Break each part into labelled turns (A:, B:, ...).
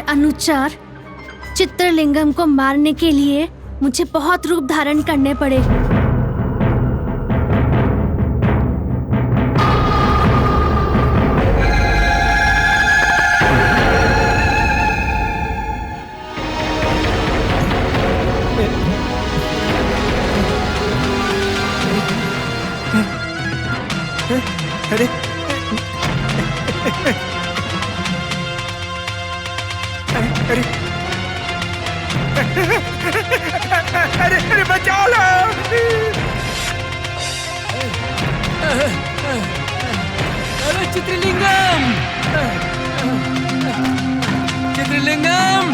A: अनुचर, चित्रलिंगम को मारने के लिए मुझे बहुत रूप धारण करने पड़े।
B: अरे अरे अरे अरे बचाओ लो!
C: अरे चित्रलिंगम! चित्रलिंगम!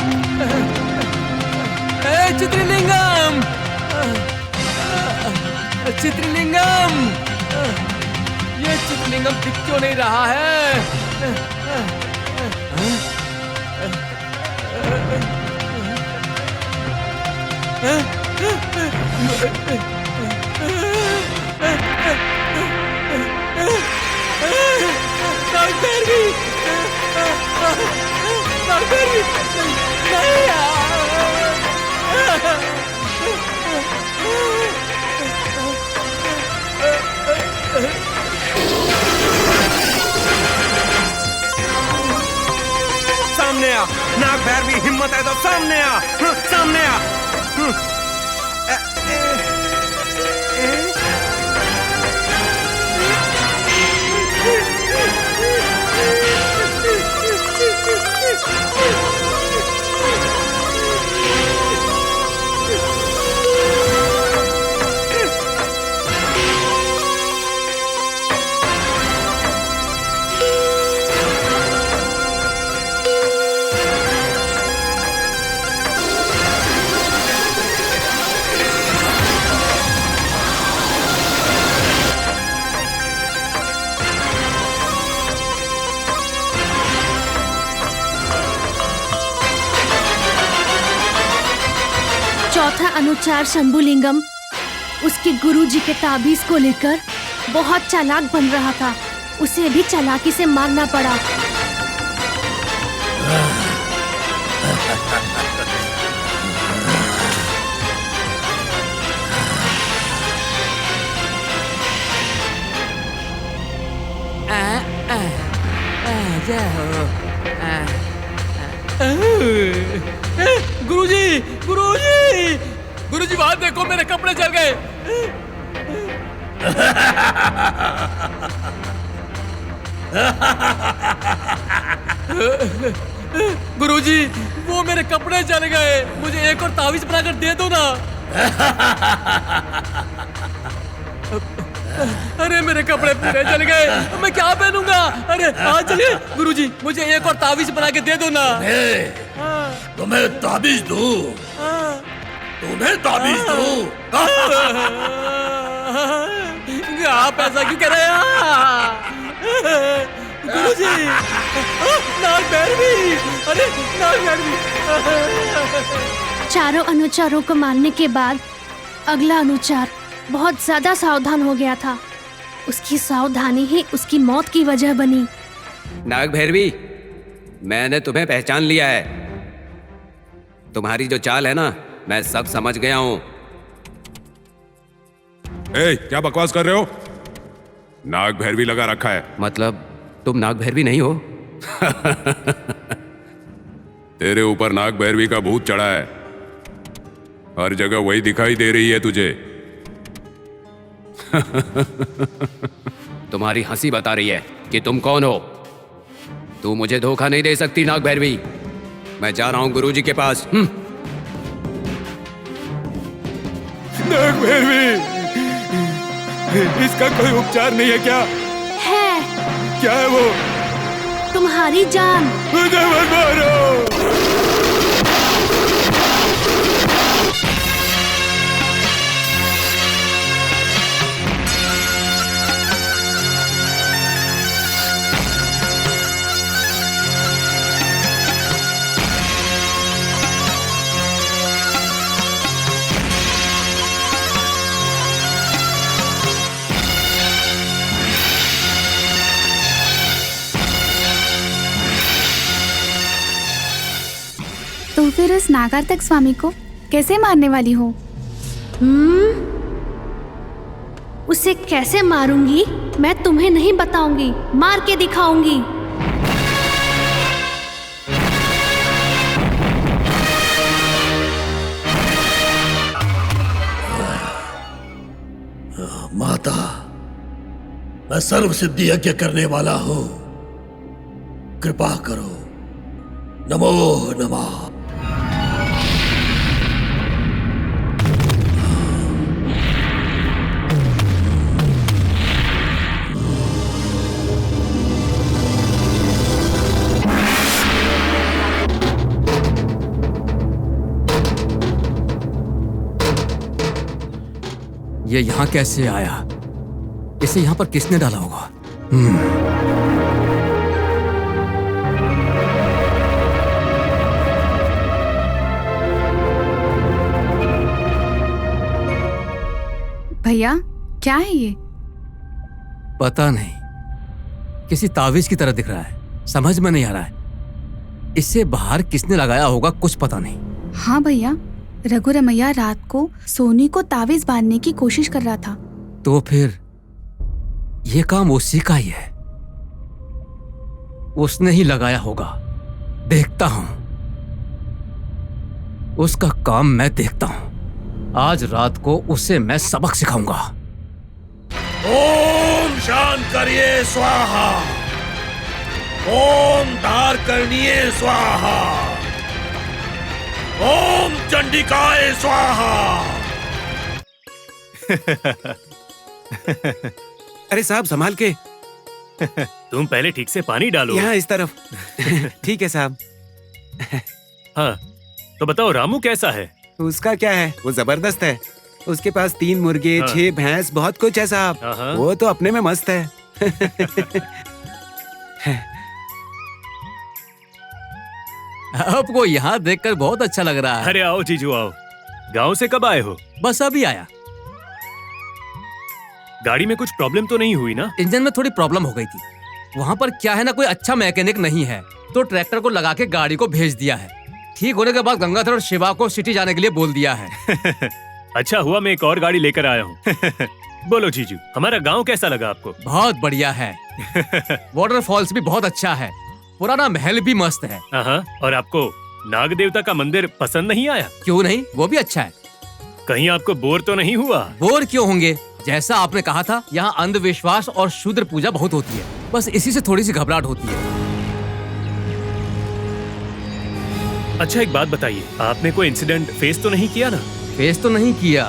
C: चित्रलिंगम! चित्रलिंगम! ये चित्रलिंगम दिख क्यों नहीं रहा है?
B: सामने आ, नाग भैरवी, हिम्मत है तो सामने आ, सामने आ।
A: चौथा अनुचार शंभुलिंगम उसके गुरुजी के ताबीज को लेकर बहुत चालाक बन रहा था। उसे भी चालाकी से मारना पड़ा।
C: गुरुजी, गुरुजी, गुरुजी, वहां देखो, मेरे कपड़े जल गए। गुरुजी, वो मेरे कपड़े जल गए। मुझे एक और तावीज बनाकर दे दो ना। अरे मेरे कपड़े पूरे जल गए, मैं क्या पहनूंगा? अरे हाँ, चलिए गुरुजी, मुझे एक और तावीज बना के दे दो ना।
D: तुम्हें ताबीज दूं? तुम्हें ताबीज दूं?
C: आप ऐसा क्यों कह रहे हैं गुरुजी? नाग भैरवी! अरे नाग भैरवी!
A: चारों अनुचारों को मारने के बाद अगला अनुचार बहुत ज्यादा सावधान हो गया था। उसकी सावधानी ही उसकी मौत की वजह बनी।
E: नाग भैरवी, मैंने तुम्हें पहचान लिया है। तुम्हारी जो चाल है ना, मैं सब समझ गया हूं।
F: क्या बकवास कर रहे हो? नाग भैरवी लगा रखा है।
E: मतलब तुम नाग भैरवी नहीं हो?
F: तेरे ऊपर नाग भैरवी का भूत चढ़ा है। हर जगह वही दिखाई दे रही है तुझे।
E: तुम्हारी हंसी बता रही है कि तुम कौन हो। तू मुझे धोखा नहीं दे सकती नाग भैरवी। मैं जा रहा हूं गुरुजी के पास।
F: नाग भैरवी, इसका कोई उपचार नहीं है क्या?
A: है।
F: क्या है वो?
A: तुम्हारी जान।
F: मुझे मत मारो।
G: फिर उस नागार्तक स्वामी को कैसे मारने वाली हो?
A: उसे कैसे मारूंगी मैं तुम्हें नहीं बताऊंगी, मार के दिखाऊंगी।
D: माता, मैं सर्व सिद्धि यज्ञ करने वाला हूं, कृपा करो। नमो नमः।
C: ये यहाँ कैसे आया? इसे यहाँ पर किसने डाला होगा?
G: भैया क्या है ये?
C: पता नहीं, किसी तावीज की तरह दिख रहा है, समझ में नहीं आ रहा है। इसे बाहर किसने लगाया होगा कुछ पता नहीं।
G: हाँ भैया, रघुरमैया रात को सोनी को तावीज बांधने की कोशिश कर रहा था।
C: तो फिर ये काम उसी का ही है, उसने ही लगाया होगा। देखता हूं, उसका काम मैं देखता हूं। आज रात को उसे मैं सबक सिखाऊंगा।
D: ओम शांकर्ये स्वाहा, ओम धारकर्णीये स्वाहा, ओम चंडिकाय स्वाहा।
E: अरे साहब संभाल के।
B: तुम पहले ठीक से पानी डालो।
E: यहाँ इस तरफ। ठीक है साहब।
B: हाँ, तो बताओ रामू कैसा है?
E: उसका क्या है, वो जबरदस्त है। उसके पास 3 मुर्गे, 6 भैंस, बहुत कुछ है साहब। वो तो अपने में मस्त है।
C: आपको यहाँ देखकर बहुत अच्छा लग रहा है।
B: अरे आओ जीजू आओ। गांव से कब आए हो?
C: बस अभी आया।
B: गाड़ी में कुछ प्रॉब्लम तो नहीं हुई ना?
C: इंजन में थोड़ी प्रॉब्लम हो गई थी। वहाँ पर क्या है ना, कोई अच्छा मैकेनिक नहीं है, तो ट्रैक्टर को लगा के गाड़ी को भेज दिया है। ठीक होने के बाद गंगाधर और शिवा को सिटी जाने के लिए बोल दिया है।
B: अच्छा हुआ मैं एक और गाड़ी लेकर आया हूँ। बोलो जीजू, हमारा गांव कैसा लगा आपको?
C: बहुत बढ़िया है। वाटरफॉल्स भी बहुत अच्छा है, पुराना महल भी मस्त है।
B: और आपको नाग देवता का मंदिर पसंद नहीं आया?
C: क्यों नहीं, वो भी अच्छा है।
B: कहीं आपको बोर तो नहीं हुआ?
C: बोर क्यों होंगे, जैसा आपने कहा था यहाँ अंधविश्वास और शूद्र पूजा बहुत होती है, बस इसी से थोड़ी सी घबराहट होती है।
B: अच्छा एक बात बताइए, आपने कोई इंसिडेंट फेस तो नहीं किया ना?
C: फेस तो नहीं किया,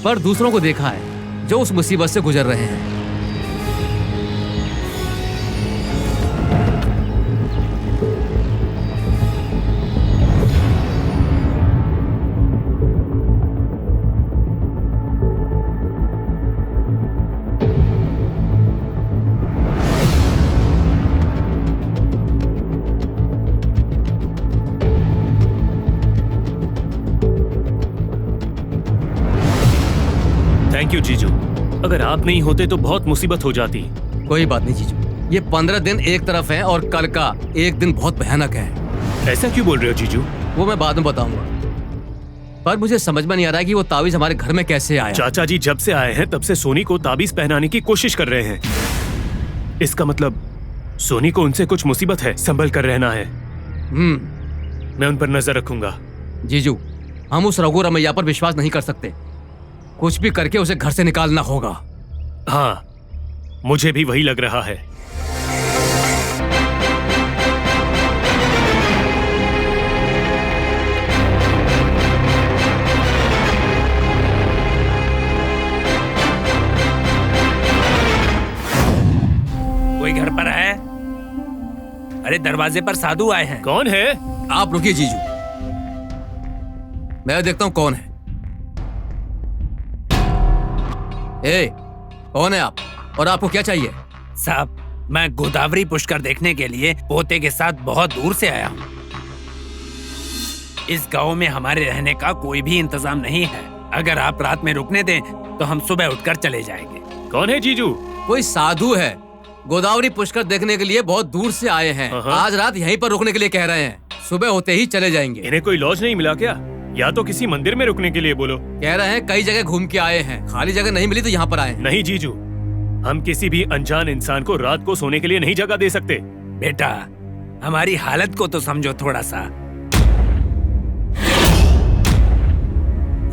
C: पर दूसरों को देखा है जो उस मुसीबत से गुजर रहे हैं।
B: थैंक यू जीजू, अगर आप नहीं होते तो बहुत मुसीबत हो जाती।
C: कोई बात नहीं जीजू, ये 15 दिन एक तरफ है और कल का एक दिन बहुत भयानक है।
B: ऐसा क्यों बोल रहे हो जीजू?
C: वो मैं बाद में बताऊंगा, पर मुझे समझ में नहीं आ रहा है कि वो तावीज हमारे घर में कैसे आया।
B: चाचा जी जब से आए हैं तब से सोनी को ताबीज पहनाने की कोशिश कर रहे हैं। इसका मतलब सोनी को उनसे कुछ मुसीबत है, संभल कर रहना है। मैं उन पर नजर रखूंगा।
C: जीजू, हम उस रघुरमैया पर विश्वास नहीं कर सकते, कुछ भी करके उसे घर से निकालना होगा।
B: हाँ, मुझे भी वही लग रहा है।
E: कोई घर पर है? अरे दरवाजे पर साधु आए हैं।
B: कौन है?
C: आप रुकिए जीजू, मैं देखता हूँ कौन है। ए, कौन है आप और आपको क्या चाहिए?
E: साहब, मैं गोदावरी पुष्कर देखने के लिए पोते के साथ बहुत दूर से आया हूँ। इस गांव में हमारे रहने का कोई भी इंतजाम नहीं है। अगर आप रात में रुकने दें तो हम सुबह उठकर चले जाएंगे।
B: कौन है जीजू?
C: कोई साधु है, गोदावरी पुष्कर देखने के लिए बहुत दूर से आए हैं। आज रात यहीं पर रुकने के लिए कह रहे हैं। सुबह होते ही चले जाएंगे।
B: इन्हें कोई लॉज नहीं मिला क्या? या तो किसी मंदिर में रुकने के लिए बोलो।
C: कह रहे हैं कई जगह घूम के आए हैं, खाली जगह नहीं मिली तो यहाँ पर आए हैं।
B: नहीं जीजू, हम किसी भी अनजान इंसान को रात को सोने के लिए नहीं जगह दे सकते।
H: बेटा, हमारी हालत को तो समझो थोड़ा सा।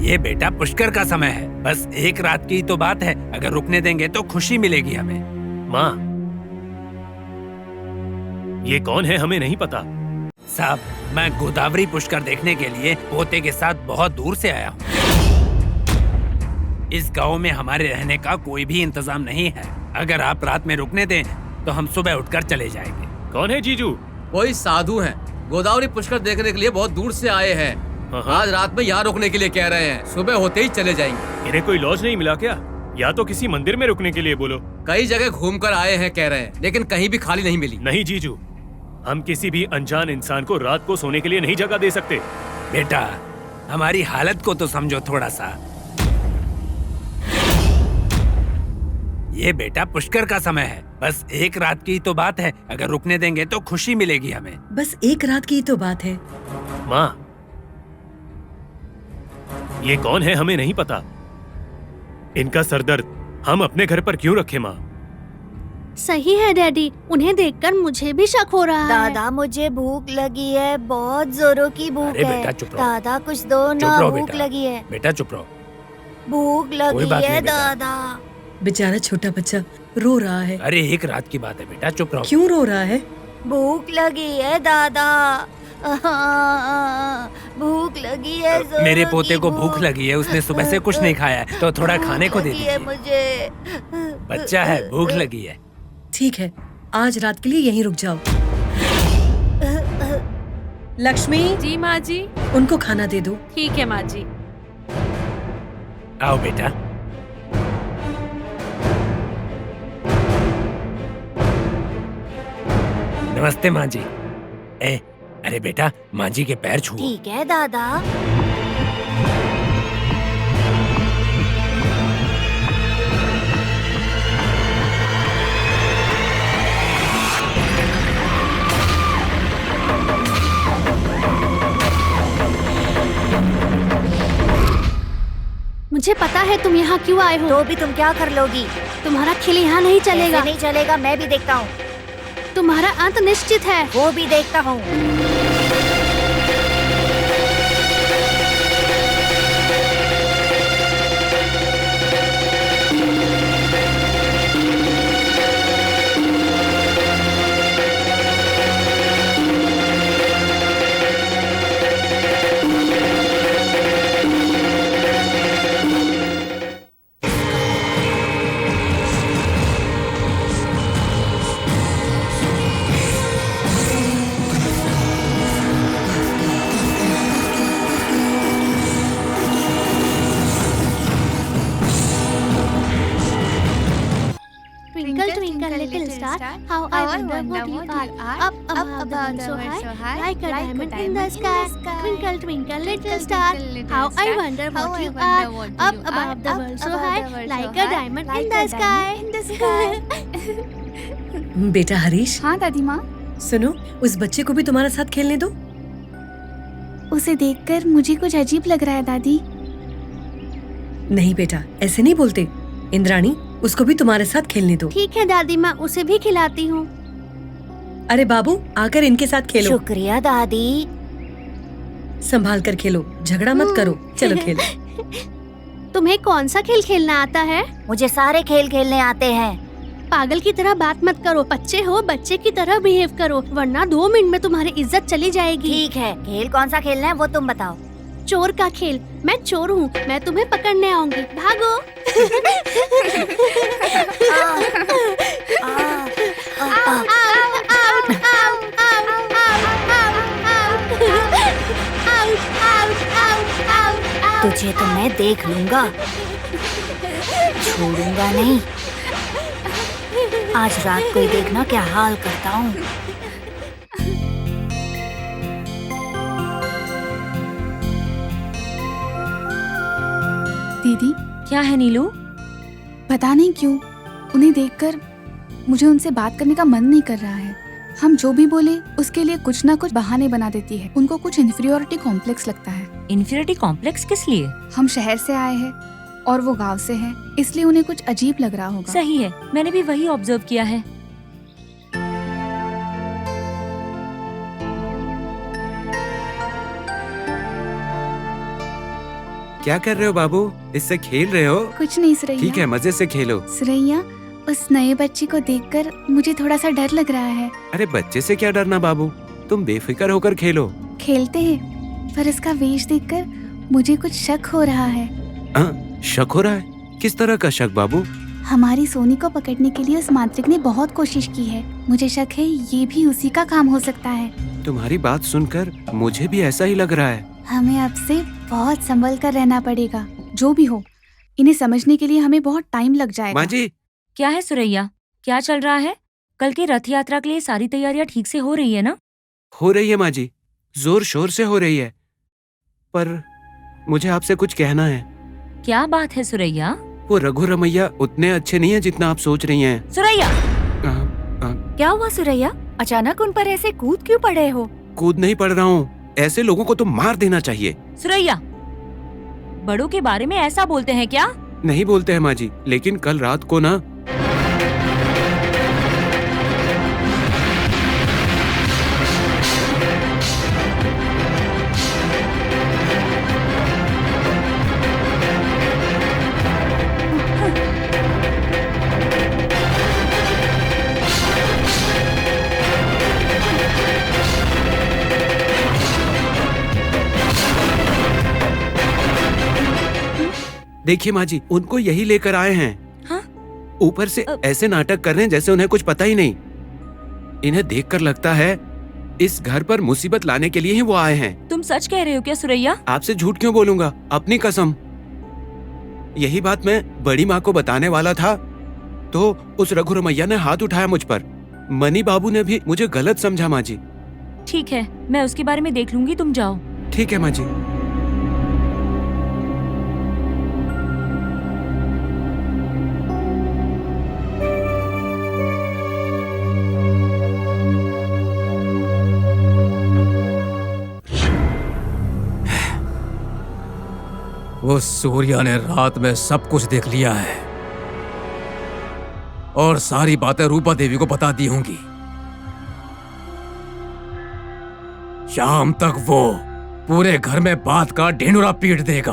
H: ये बेटा पुष्कर का समय है, बस एक रात की तो बात है। अगर रुकने देंगे तो खुशी मिलेगी हमें।
B: माँ, ये कौन है हमें नहीं पता।
H: साहब, मैं गोदावरी पुष्कर देखने के लिए पोते के साथ बहुत दूर से आया हूँ। इस गांव में हमारे रहने का कोई भी इंतजाम नहीं है। अगर आप रात में रुकने दें तो हम सुबह उठकर चले जाएंगे।
B: कौन है जीजू?
C: कोई साधु हैं, गोदावरी पुष्कर देखने के लिए बहुत दूर से आए हैं। आज रात में यहाँ रुकने के लिए कह रहे हैं, सुबह होते ही चले जाएंगे।
B: इन्हें कोई लॉज नहीं मिला क्या? या तो किसी मंदिर में रुकने के लिए बोलो।
C: कई जगह घूम कर आए हैं कह रहे हैं, लेकिन कहीं भी खाली नहीं मिली।
B: नहीं जीजू, हम किसी भी अनजान इंसान को रात को सोने के लिए नहीं जगह दे सकते।
H: बेटा, हमारी हालत को तो समझो थोड़ा सा। ये बेटा पुष्कर का समय है, बस एक रात की तो बात है। अगर रुकने देंगे तो खुशी मिलेगी हमें।
I: बस एक रात की तो बात है।
B: माँ, ये कौन है हमें नहीं पता। इनका सरदर्द हम अपने घर पर क्यों रखें माँ?
A: सही है डैडी, उन्हें देखकर मुझे भी शक हो रहा है।
J: दादा, मुझे भूख लगी है, बहुत जोरों की भूख
H: अरे
J: है।
H: बेटा, चुप रहो।
J: दादा कुछ दो ना, भूख
H: बेटा।
J: लगी है।
H: बेटा चुप रहो।
J: भूख लगी
H: बात
J: है
H: नहीं बेटा।
J: दादा।
I: बेचारा छोटा बच्चा रो रहा है।
H: अरे एक रात की बात है बेटा, चुप रहो।
I: क्यों रो रहा है?
J: भूख लगी है दादा। भूख लगी है, जोरों
H: मेरे
J: की
H: पोते को भूख लगी है, उसने सुबह से कुछ नहीं खाया है, तो थोड़ा खाने को दे
J: लगी है
H: दीजिए।
J: मुझे।
H: बच्चा है, भूख लगी है।
I: ठीक है, आज रात के लिए यहीं रुक जाओ। लक्ष्मी
K: जी माँ जी।
I: उनको खाना दे दो।
K: ठीक है माँ जी।
H: आओ बेटा। नमस्ते माँ जी। अरे बेटा, माँ जी के पैर छुओ।
J: ठीक है दादा।
A: मुझे पता है तुम यहाँ क्यों आए हो।
J: तो भी तुम क्या कर लोगी?
A: तुम्हारा खेल यहाँ नहीं चलेगा।
J: ऐसे नहीं चलेगा, मैं भी देखता हूँ।
A: तुम्हारा अंत निश्चित है।
J: वो भी देखता हूँ।
A: Twinkle, twinkle, little star, how I wonder what you are. Up above the world so high, like a diamond in the sky. Twinkle, twinkle, little star, how I wonder what you are. Up above the world so high, like a diamond in the sky.
I: बेटा हरीश।
G: हाँ दादी माँ।
I: सुनो, उस बच्चे को भी तुम्हारे साथ खेलने दो।
G: उसे देखकर मुझे कुछ अजीब लग रहा है दादी।
I: नहीं बेटा, ऐसे नहीं बोलते। इंद्राणी, उसको भी तुम्हारे साथ खेलने दो।
A: ठीक है दादी माँ, उसे भी खिलाती हूँ।
I: अरे बाबू, आकर इनके साथ खेलो।
J: शुक्रिया दादी।
I: संभाल कर खेलो, झगड़ा मत करो। चलो खेलो।
A: तुम्हें कौन सा खेल खेलना आता है?
J: मुझे सारे खेल खेलने आते हैं।
A: पागल की तरह बात मत करो। बच्चे हो, बच्चे की तरह बिहेव करो, वरना 2 मिनट में तुम्हारी इज्जत चली जाएगी।
J: ठीक है, खेल कौन सा खेलना है वो तुम बताओ।
A: चोर का खेल। मैं चोर हूँ, मैं तुम्हें पकड़ने आऊंगी। भागो।
J: तुझे तो मैं देख लूंगा, छोड़ूंगा नहीं। आज रात को ही देखना क्या हाल करता हूँ।
G: दीदी,
K: क्या है नीलू?
G: पता नहीं क्यों उन्हें देखकर मुझे उनसे बात करने का मन नहीं कर रहा है। हम जो भी बोले उसके लिए कुछ ना कुछ बहाने बना देती है। उनको कुछ इन्फीरियोरिटी कॉम्प्लेक्स लगता है।
K: इन्फीरियरिटी कॉम्प्लेक्स किस लिए?
G: हम शहर से आए हैं और वो गांव से हैं, इसलिए उन्हें कुछ अजीब लग रहा होगा।
K: सही है, मैंने भी वही ऑब्जर्व किया है।
E: क्या कर रहे हो बाबू? इससे खेल रहे हो?
G: कुछ नहीं सुरैया।
E: ठीक है, मजे से खेलो।
G: सुरैया, उस नए बच्चे को देखकर मुझे थोड़ा सा डर लग रहा है।
E: अरे बच्चे से क्या डरना बाबू, तुम बेफिक्र होकर खेलो।
G: खेलते हैं, पर उसका वेश देखकर मुझे कुछ शक हो रहा है।
E: शक हो रहा है? किस तरह का शक बाबू?
G: हमारी सोनी को पकड़ने के लिए उस मांत्रिक ने बहुत कोशिश की है। मुझे शक है ये भी उसी का काम हो सकता है।
E: तुम्हारी बात सुनकर मुझे भी ऐसा ही लग रहा है।
G: हमें अब से बहुत संभल कर रहना पड़ेगा। जो भी हो, इन्हें समझने के लिए हमें बहुत टाइम लग जाएगा।
E: माँ जी।
K: क्या है सुरैया, क्या चल रहा है? कल की रथ यात्रा के लिए सारी तैयारियां ठीक से हो रही है ना?
E: हो रही है माँ जी, जोर शोर से हो रही है। पर मुझे आपसे कुछ कहना है।
K: क्या बात है सुरैया?
E: वो रघु रमैया उतने अच्छे नहीं है जितना आप सोच रही हैं।
K: सुरैया,
J: क्या हुआ सुरैया? अचानक उन पर ऐसे कूद क्यों पड़े हो?
E: कूद नहीं पड़ रहा हूँ, ऐसे लोगों को तो मार देना चाहिए।
K: सुरैया, बड़ों के बारे में ऐसा बोलते हैं क्या?
E: नहीं बोलते हैं माँ जी, लेकिन कल रात को ना देखिए माँ जी, उनको यही लेकर आए हैं।
K: हाँ?
E: ऊपर से ऐसे नाटक कर रहे हैं जैसे उन्हें कुछ पता ही नहीं। इन्हें देखकर लगता है इस घर पर मुसीबत लाने के लिए ही वो आए हैं।
K: तुम सच कह रहे हो क्या सुरैया?
E: आपसे झूठ क्यों बोलूंगा, अपनी कसम। यही बात मैं बड़ी माँ को बताने वाला था तो उस रघु रमैया ने हाथ उठाया मुझ पर। मनी बाबू ने भी मुझे गलत समझा माँ जी।
K: ठीक है, मैं उसके बारे में देख लूंगी, तुम जाओ।
E: ठीक है माँ जी।
C: वो सूर्या ने रात में सब कुछ देख लिया है और सारी बातें रूपा देवी को बता दी होंगी। शाम तक वो पूरे घर में बात का ढिंढोरा पीट देगा।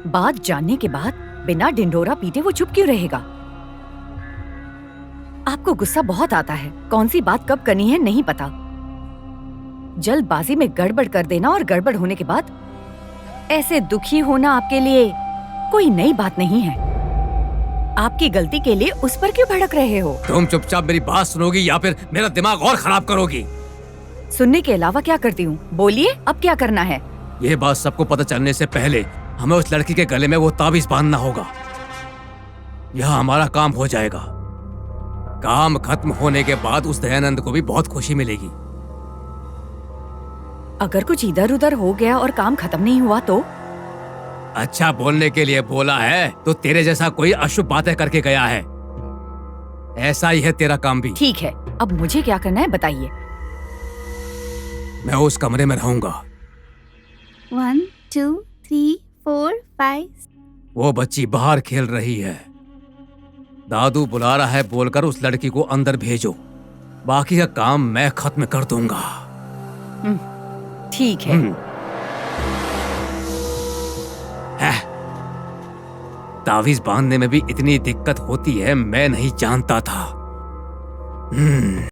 I: बात जानने के बाद बिना ढिंढोरा पीटे वो चुप क्यों रहेगा? आपको गुस्सा बहुत आता है। कौन सी बात कब करनी है नहीं पता। जल्दबाजी में गड़बड़ कर देना और गड़बड़ होने के बाद ऐसे दुखी होना आपके लिए कोई नई बात नहीं है। आपकी गलती के लिए उस पर क्यों भड़क रहे हो?
C: तुम चुपचाप मेरी बात सुनोगी या फिर मेरा दिमाग और खराब करोगी?
I: सुनने के अलावा क्या करती हूँ? बोलिए, अब क्या करना है?
C: ये बात सबको पता चलने से पहले हमें उस लड़की के गले में वो ताबीज बांधना होगा। यह हमारा काम हो जाएगा। काम खत्म होने के बाद उस दयानंद को भी बहुत खुशी मिलेगी।
I: अगर कुछ इधर उधर हो गया और काम खत्म नहीं हुआ तो?
C: अच्छा बोलने के लिए बोला है तो तेरे जैसा कोई अशुभ बातें करके गया है। ऐसा ही है तेरा काम भी।
I: ठीक है, अब मुझे क्या करना है बताइए।
C: मैं उस कमरे में रहूंगा।
A: 1 2 3 4 5।
C: वो बच्ची बाहर खेल रही है। दादू बुला रहा है बोलकर उस लड़की को अंदर भेजो। बाकी का काम मैं खत्म कर दूंगा।
I: ठीक है।
C: तावीज बांधने में भी इतनी दिक्कत होती है मैं नहीं जानता था।